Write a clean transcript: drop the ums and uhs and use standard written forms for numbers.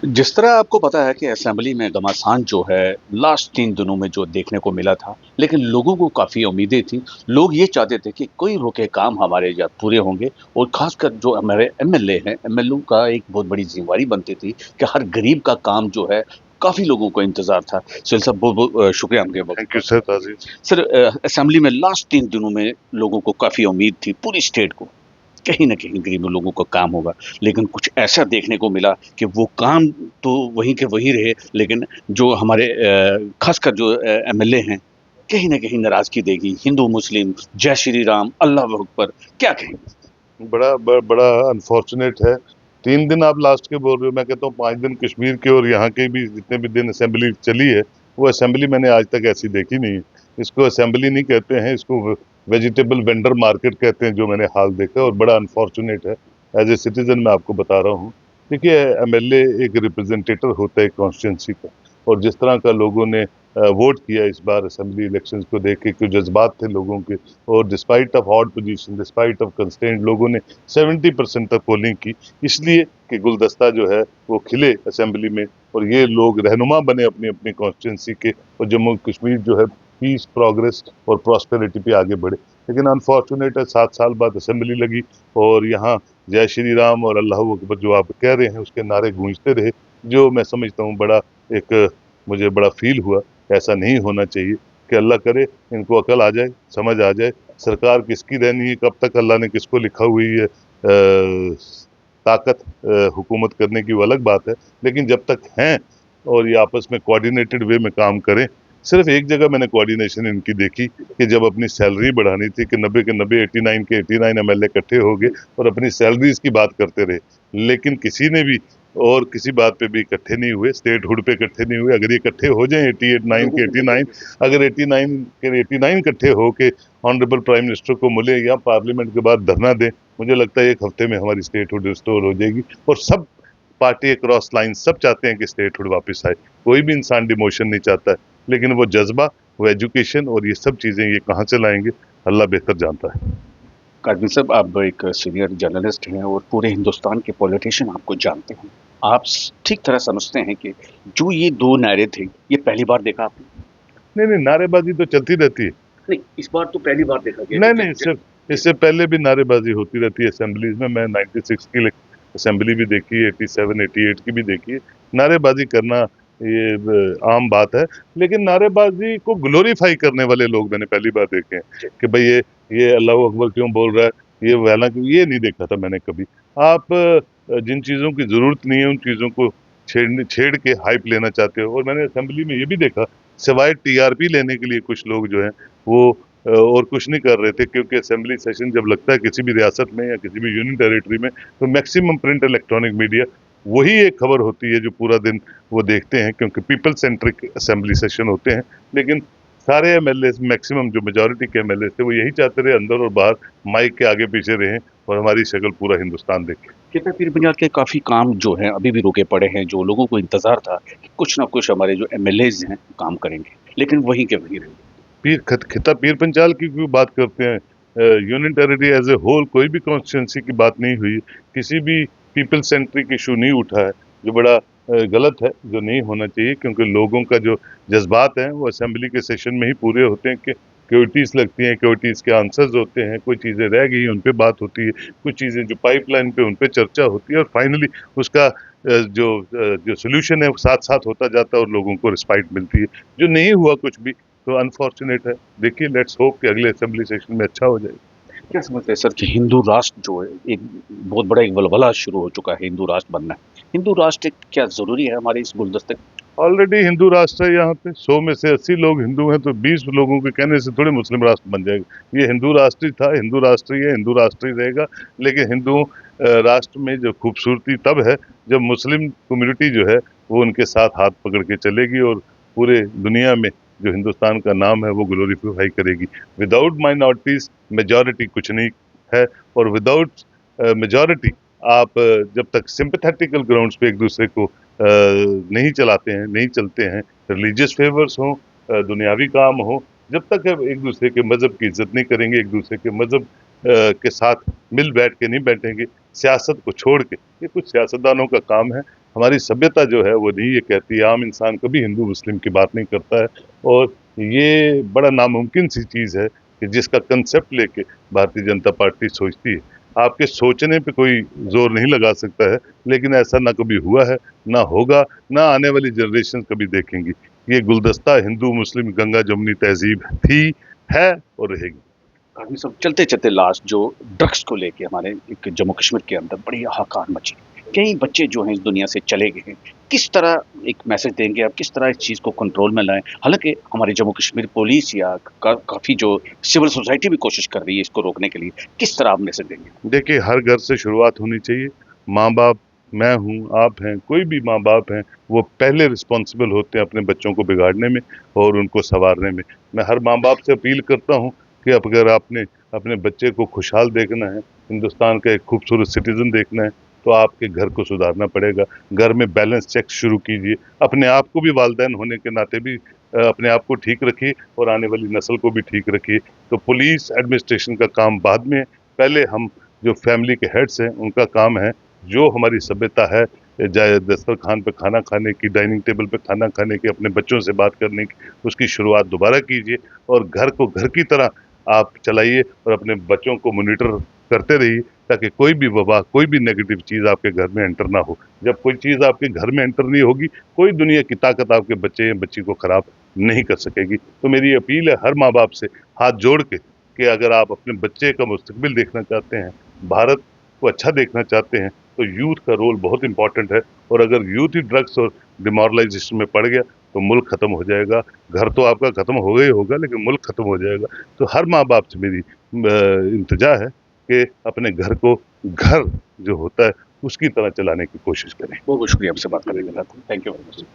जिस तरह आपको पता है कि असेंबली में घमासान जो है लास्ट 3 दिनों में जो देखने को मिला था, लेकिन लोगों को काफ़ी उम्मीदें थी। लोग ये चाहते थे कि कोई रोके काम हमारे या पूरे होंगे और ख़ासकर जो हमारे एमएलए हैं, एमएलओ का एक बहुत बड़ी ज़िम्मेवारी बनती थी कि हर गरीब का काम जो है काफ़ी लोगों को इंतज़ार था। सुहेल साहब बहुत-बहुत शुक्रिया हमके वक़्त थैंक का। यू सर ताज़ी। सर असेंबली में लास्ट 3 दिनों में लोगों को काफ़ी उम्मीद थी, पूरी स्टेट को। कहीं न कहीं गरीब लोगों को काम होगा। लेकिन कुछ ऐसा देखने को मिला कि वो काम तो वहीं के वहीं रहे, लेकिन जो हमारे ख़ासकर जो एमएलए हैं, कहीं न कहीं नाराज़गी देगी, हिंदू-मुस्लिम, जय श्री राम, अल्लाह अकबर, क्या कहेंगे? बड़ा अनफॉर्चुनेट है। 3 दिन आप लास्ट के बोल रहे हो, मैं कहता हूँ 5 दिन कश्मीर के और यहाँ के भी जितने भी दिन असेंबली चली है, वो असेंबली मैंने आज तक ऐसी देखी नहीं है। इसको असेंबली नहीं कहते हैं, इसको वेजिटेबल वेंडर मार्केट कहते हैं, जो मैंने हाल देखा और बड़ा अनफॉर्चुनेट है। एज़ ए सिटीज़न मैं आपको बता रहा हूँ। देखिए, एमएलए एक रिप्रेजेंटेटिव होता है कॉन्स्टिट्यूएंसी का, और जिस तरह का लोगों ने वोट किया इस बार असेंबली इलेक्शंस को देख के, जो जज़्बात थे लोगों के, और despite of odd position, despite of constraint, लोगों ने 70% तक पोलिंग की, इसलिए कि गुलदस्ता जो है वो खिले असेंबली में, और ये लोग रहनुमा बने अपनी अपनी कॉन्स्टिट्यूंसी के, और जम्मू कश्मीर जो है पीस, प्रोग्रेस और प्रॉस्पेरिटी पे आगे बढ़े। लेकिन अनफॉर्चुनेट है, 7 साल बाद असेंबली लगी और यहाँ जय श्री राम और अल्लाह अकबर जो आप कह रहे हैं उसके नारे गूंजते रहे, जो मैं समझता हूँ बड़ा एक मुझे बड़ा फील हुआ। ऐसा नहीं होना चाहिए। कि अल्लाह करे इनको अकल आ जाए, समझ आ जाए, सरकार किसकी रहनी है, कब तक अल्लाह ने किसको लिखा हुई है ताकत हुकूमत करने की, वो अलग बात है। लेकिन जब तक हैं और ये आपस में कोऑर्डिनेटेड वे में काम करें। सिर्फ एक जगह मैंने कोऑर्डिनेशन इनकी देखी कि जब अपनी सैलरी बढ़ानी थी कि 90 के 90, 89 के 89 एमएलए इकट्ठे हो गए और अपनी सैलरीज की बात करते रहे। लेकिन किसी ने भी और किसी बात पे भी इकट्ठे नहीं हुए, स्टेट हुड पे इकट्ठे नहीं हुए। अगर ये इकट्ठे हो जाएं 88 9 के 89, अगर 89 के 89 इकट्ठे हो के ऑनरेबल प्राइम मिनिस्टर को मिले या पार्लियामेंट के बाद धरना दें, मुझे लगता है 1 हफ्ते में हमारी स्टेट हुड रिस्टोर हो जाएगी। और सब पार्टी क्रॉस लाइन सब चाहते हैं कि स्टेट हुड वापस आए। कोई भी इंसान डिमोशन नहीं चाहता है, लेकिन वो जज्बा, वो एजुकेशन और ये सब चीजें ये कहाँ से लाएंगे, अल्लाह बेहतर जानता है। काज़मी साहब, आप एक सीनियर जर्नलिस्ट हैं और पूरे हिंदुस्तान के पॉलिटिशियन आपको जानते हैं। आप ठीक तरह समझते हैं कि जो ये 2 नारे थे, ये पहली बार देखा आपने? नहीं नहीं, नारेबाजी तो चलती रहती है। नहीं, इस बार तो पहली बार देखा गया कि नहीं नहीं, सिर्फ इससे पहले भी नारेबाजी होती रहती है असेंबलीज में। मैं 96 की असेंबली भी देखी है, 87 88 की भी देखी है। नारेबाजी करना ये आम बात है। लेकिन नारेबाजी को ग्लोरीफाई करने वाले लोग मैंने पहली बार देखे हैं कि भाई ये अल्लाह अकबर क्यों बोल रहा है, ये वैला क्यों, ये नहीं देखा था मैंने कभी। आप जिन चीजों की जरूरत नहीं है उन चीजों को छेड़ के हाइप लेना चाहते हो। और मैंने असेंबली में ये भी देखा, सिवाय टीआरपी लेने के लिए कुछ लोग जो हैं वो और कुछ नहीं कर रहे थे, क्योंकि असेंबली सेशन जब लगता है किसी भी रियासत में या किसी भी यूनियन टेरिटरी में, तो मैक्सिमम प्रिंट इलेक्ट्रॉनिक मीडिया वही एक खबर होती है जो पूरा दिन वो देखते हैं, क्योंकि पीपल सेंट्रिक असेंबली सेशन होते हैं। लेकिन सारे एमएलए, मैक्सिमम जो मेजोरिटी के एमएलए थे, वो यही चाहते रहे अंदर और बाहर माइक के आगे पीछे रहें और हमारी शक्ल पूरा हिंदुस्तान देखे। कहते पीर पंजाल के काफ़ी काम जो हैं अभी भी रुके पड़े हैं, जो लोगों को इंतज़ार था कि कुछ ना कुछ हमारे जो एमएलएज़ हैं काम करेंगे, लेकिन वहीं के वहीं रह गए। खिता पीर पंचाल की क्यों बात करते हैं? Union territory as a whole कोई भी कॉन्स्टिट्यूंसी की बात नहीं हुई, किसी भी पीपल सेंट्रिक इशू नहीं उठा है, जो बड़ा गलत है, जो नहीं होना चाहिए। क्योंकि लोगों का जो जज्बात हैं वो असेंबली के सेशन में ही पूरे होते हैं कि क्योरिटीज लगती हैं, क्योरिटीज के आंसर्स होते हैं, कोई चीज़ें रह गई उन पे बात होती है, कुछ चीज़ें जो पाइपलाइन पे उन पे चर्चा होती है, और फाइनली उसका जो सोल्यूशन है वो साथ साथ होता जाता है और लोगों को रिस्पाइट मिलती है। जो नहीं हुआ कुछ भी, तो अनफॉर्चुनेट है। देखिए, लेट्स होप कि अगले असेंबली सेशन में अच्छा हो जाए। क्या समझते हैं सर कि हिंदू राष्ट्र जो है एक बहुत बड़ा एक वलवला शुरू हो चुका है, हिंदू राष्ट्र बनना है। हिंदू राष्ट्र क्या ज़रूरी है हमारे इस गुलदस्ते में? ऑलरेडी हिंदू राष्ट्र है यहाँ पे, 100 में से 80 लोग हिंदू हैं, तो 20 लोगों के कहने से थोड़े मुस्लिम राष्ट्र बन जाएगा। ये हिंदू राष्ट्र ही था, हिंदू राष्ट्र ही है, हिंदू राष्ट्र ही रहेगा। लेकिन हिंदू राष्ट्र में जो खूबसूरती तब है जब मुस्लिम कम्युनिटी जो है वो उनके साथ हाथ पकड़ के चलेगी और पूरे दुनिया में जो हिंदुस्तान का नाम है वो ग्लोरीफाई करेगी। विदाउट माइनॉरिटीज मेजॉरिटी कुछ नहीं है, और विदाउट मेजॉरिटी आप जब तक सिंपैथेटिकल ग्राउंड्स पे एक दूसरे को नहीं चलाते हैं, नहीं चलते हैं, रिलीजियस फेवर्स हों, दुनियावी काम हो, जब तक हम एक दूसरे के मजहब की इज्जत नहीं करेंगे, एक दूसरे के मजहब के साथ मिल बैठ के नहीं बैठेंगे, सियासत को छोड़ के, ये कुछ सियासतदानों का काम है। हमारी सभ्यता जो है वो नहीं ये कहती है, आम इंसान कभी हिंदू मुस्लिम की बात नहीं करता है, और ये बड़ा नामुमकिन सी चीज़ है कि जिसका कंसेप्ट लेके भारतीय जनता पार्टी सोचती है। आपके सोचने पे कोई जोर नहीं लगा सकता है, लेकिन ऐसा ना कभी हुआ है, ना होगा, ना आने वाली जनरेशन कभी देखेंगी। ये गुलदस्ता हिंदू मुस्लिम गंगा जमुनी तहजीब थी, है और रहेगी। काफी सब चलते-चलते लास्ट जो ड्रग्स को लेके हमारे एक जम्मू कश्मीर के अंदर बड़ी हाहाकार मची। कई बच्चे जो हैं इस दुनिया से चले गए हैं। किस तरह एक मैसेज देंगे आप, किस तरह इस चीज़ को कंट्रोल में लाएँ? हालाँकि हमारी जम्मू कश्मीर पुलिस या काफ़ी जो सिविल सोसाइटी भी कोशिश कर रही है इसको रोकने के लिए। किस तरह आप मैसेज देंगे? देखिए, हर घर से शुरुआत होनी चाहिए। माँ-बाप, मैं हूँ, आप हैं, कोई भी माँ-बाप हैं, वो पहले रिस्पॉन्सिबल होते हैं अपने बच्चों को बिगाड़ने में और उनको सँवारने में। मैं हर माँ-बाप से अपील करता हूँ कि अब अगर आपने अपने बच्चे को खुशहाल देखना है, हिंदुस्तान का एक खूबसूरत सिटीज़न देखना है, तो आपके घर को सुधारना पड़ेगा। घर में बैलेंस चेक शुरू कीजिए। अपने आप को भी वालिदैन होने के नाते भी अपने आप को ठीक रखिए और आने वाली नस्ल को भी ठीक रखिए। तो पुलिस एडमिनिस्ट्रेशन का काम बाद में है, पहले हम जो फैमिली के हेड्स हैं उनका काम है, जो हमारी सभ्यता है, चाहे दस्तरखान पे खाना खाने की, डाइनिंग टेबल पे खाना खाने की, अपने बच्चों से बात करने की, उसकी शुरुआत दोबारा कीजिए और घर को घर की तरह आप चलाइए और अपने बच्चों को मॉनिटर करते रहिए ताकि कोई भी वबा, कोई भी नेगेटिव चीज़ आपके घर में एंटर ना हो। जब कोई चीज़ आपके घर में एंटर नहीं होगी, कोई दुनिया की ताकत आपके बच्चे या बच्ची को खराब नहीं कर सकेगी। तो मेरी अपील है हर माँ-बाप से हाथ जोड़ के कि अगर आप अपने बच्चे का मुस्तकबिल देखना चाहते हैं, भारत को अच्छा देखना चाहते हैं, तो यूथ का रोल बहुत इम्पोर्टेंट है और अगर यूथ ही ड्रग्स और डिमोरलाइजेशन में पड़ गया, तो मुल्क खत्म हो जाएगा। घर तो आपका खत्म होगा ही होगा, लेकिन मुल्क खत्म हो जाएगा। तो हर माँ-बाप से मेरी इल्तिजा है कि अपने घर को घर जो होता है, उसकी तरह चलाने की कोशिश करें। बहुत-बहुत शुक्रिया आपसे बात करने के लिए। Thank you very much.